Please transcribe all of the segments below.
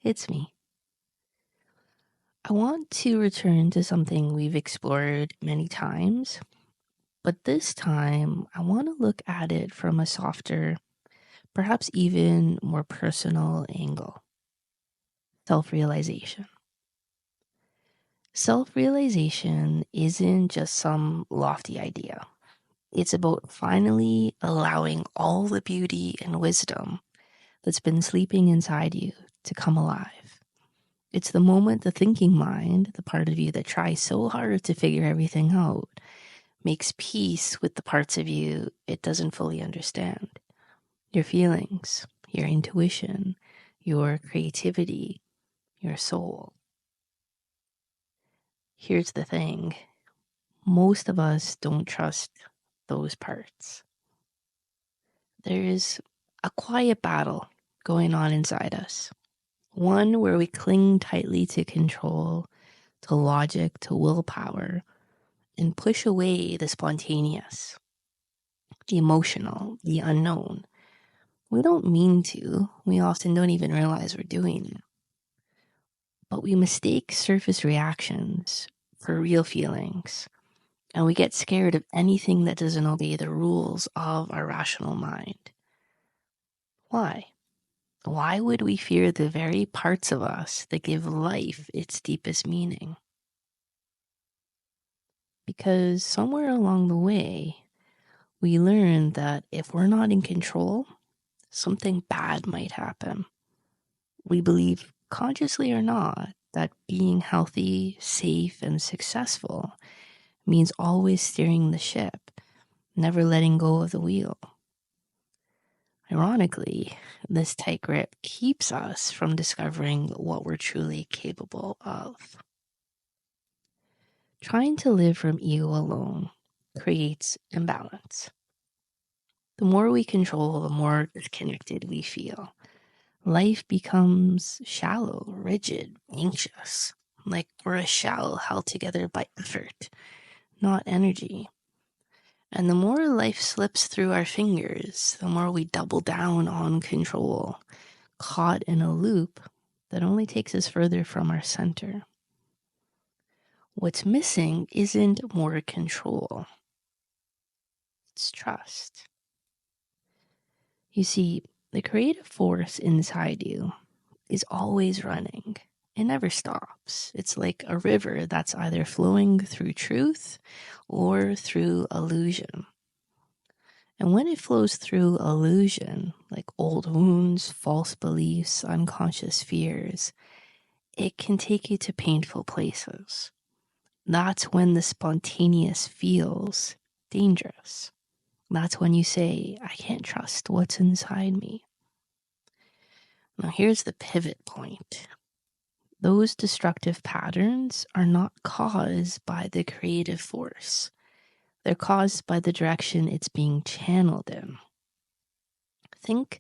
it's me. I want to return to something we've explored many times, but this time I want to look at it from a softer, perhaps even more personal angle. Self-realization. Self-realization isn't just some lofty idea. It's about finally allowing all the beauty and wisdom that's been sleeping inside you to come alive. It's the moment the thinking mind, the part of you that tries so hard to figure everything out, makes peace with the parts of you it doesn't fully understand. Your feelings, your intuition, your creativity, your soul. Here's the thing. Most of us don't trust those parts. There's a quiet battle going on inside us. One where we cling tightly to control, to logic, to willpower, and push away the spontaneous, the emotional, the unknown. We don't mean to. We often don't even realize we're doing it. But we mistake surface reactions for real feelings, and we get scared of anything that doesn't obey the rules of our rational mind. Why? Why would we fear the very parts of us that give life its deepest meaning? Because somewhere along the way, we learned that if we're not in control, something bad might happen. We believe, consciously or not, that being healthy, safe, and successful means always steering the ship, never letting go of the wheel. Ironically, this tight grip keeps us from discovering what we're truly capable of. Trying to live from ego alone creates imbalance. The more we control, the more disconnected we feel. Life becomes shallow, rigid, anxious, like we're a shell held together by effort, not energy. And the more life slips through our fingers, the more we double down on control, caught in a loop that only takes us further from our center. What's missing isn't more control, it's trust. You see, the creative force inside you is always running. It never stops. It's like a river that's either flowing through truth or through illusion. And when it flows through illusion, like old wounds, false beliefs, unconscious fears, it can take you to painful places. That's when the spontaneous feels dangerous. That's when you say, I can't trust what's inside me. Now, here's the pivot point. Those destructive patterns are not caused by the creative force. They're caused by the direction it's being channeled in. Think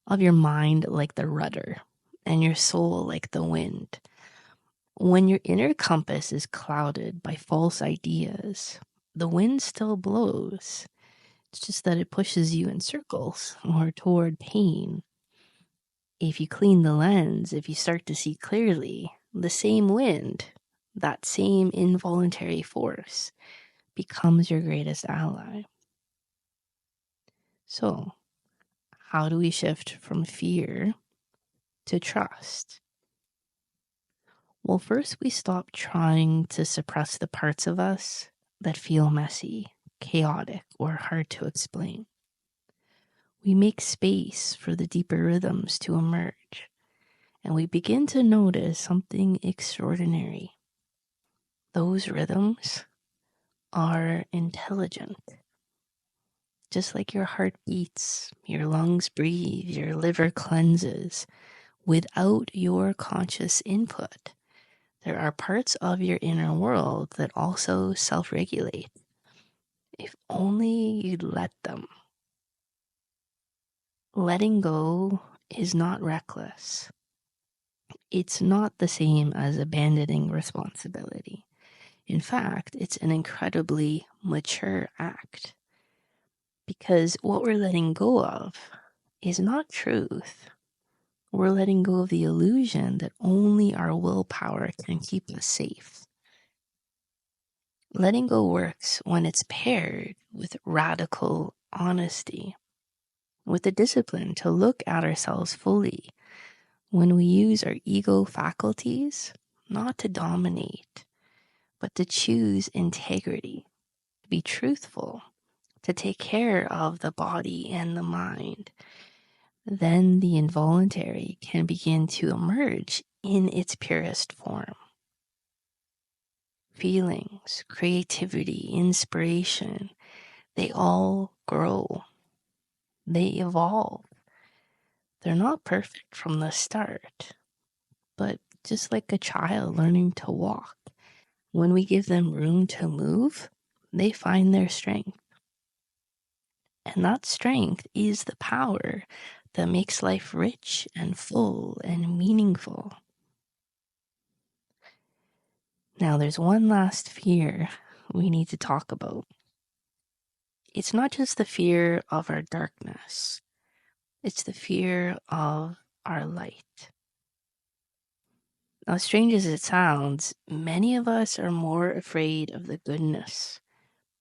of your mind like the rudder and your soul like the wind. When your inner compass is clouded by false ideas, the wind still blows. It's just that it pushes you in circles or toward pain. If you clean the lens, if you start to see clearly, the same wind, that same involuntary force, becomes your greatest ally. So, how do we shift from fear to trust? Well, first we stop trying to suppress the parts of us that feel messy, chaotic, or hard to explain. We make space for the deeper rhythms to emerge, and we begin to notice something extraordinary. Those rhythms are intelligent. Just like your heart beats, your lungs breathe, your liver cleanses, without your conscious input. There are parts of your inner world that also self-regulate. If only you'd let them. Letting go is not reckless. It's not the same as abandoning responsibility. In fact, it's an incredibly mature act. Because what we're letting go of is not truth. We're letting go of the illusion that only our willpower can keep us safe. Letting go works when it's paired with radical honesty, with the discipline to look at ourselves fully, when we use our ego faculties not to dominate, but to choose integrity, to be truthful, to take care of the body and the mind, then the involuntary can begin to emerge in its purest form. Feelings, creativity, inspiration, they all grow. They evolve. They're not perfect from the start, but just like a child learning to walk, when we give them room to move, they find their strength. And that strength is the power that makes life rich and full and meaningful. Now, there's one last fear we need to talk about. It's not just the fear of our darkness, it's the fear of our light. Now, strange as it sounds, many of us are more afraid of the goodness,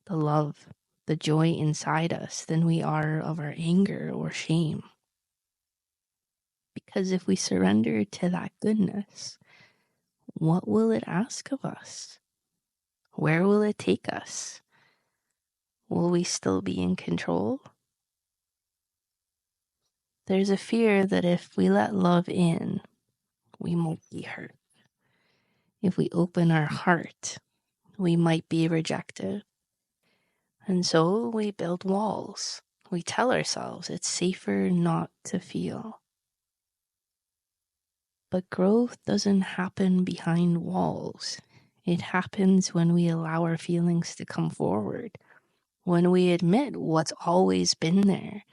the love, the joy inside us than we are of our anger or shame. Because if we surrender to that goodness, what will it ask of us? Where will it take us? Will we still be in control? There's a fear that if we let love in, we might be hurt. If we open our heart, we might be rejected. And so we build walls. We tell ourselves it's safer not to feel. But growth doesn't happen behind walls. It happens when we allow our feelings to come forward, when we admit what's always been there,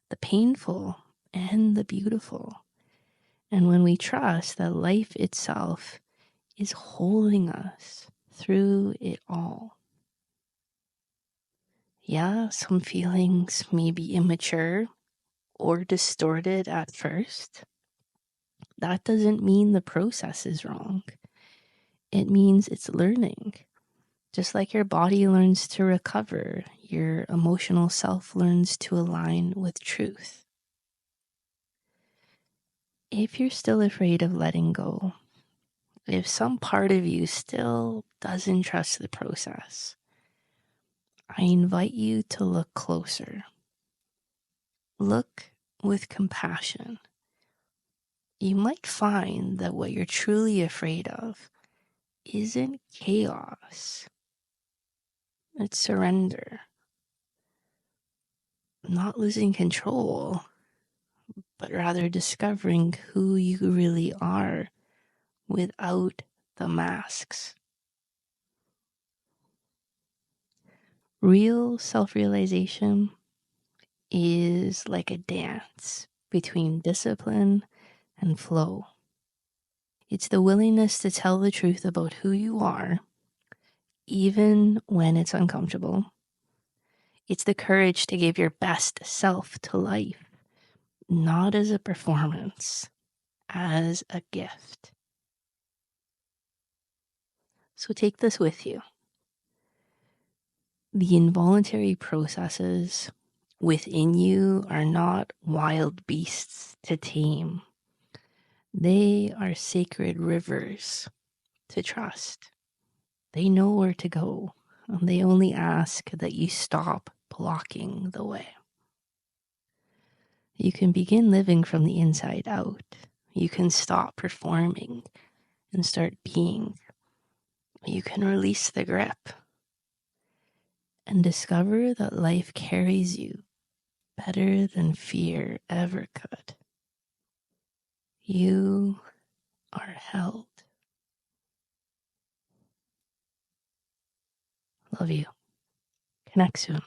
the painful and the beautiful, and when we trust that life itself is holding us through it all. Yeah, some feelings may be immature or distorted at first. That doesn't mean the process is wrong. It means it's learning. Just like your body learns to recover, your emotional self learns to align with truth. If you're still afraid of letting go, if some part of you still doesn't trust the process, I invite you to look closer. Look with compassion. You might find that what you're truly afraid of isn't chaos, it's surrender. Not losing control, but rather discovering who you really are without the masks. Real self-realization is like a dance between discipline and flow. It's the willingness to tell the truth about who you are, even when it's uncomfortable. It's the courage to give your best self to life, not as a performance, as a gift. So take this with you. The involuntary processes within you are not wild beasts to tame. They are sacred rivers to trust. They know where to go, and they only ask that you stop blocking the way. You can begin living from the inside out. You can stop performing and start being. You can release the grip and discover that life carries you better than fear ever could. You are held. Love you. Connect soon.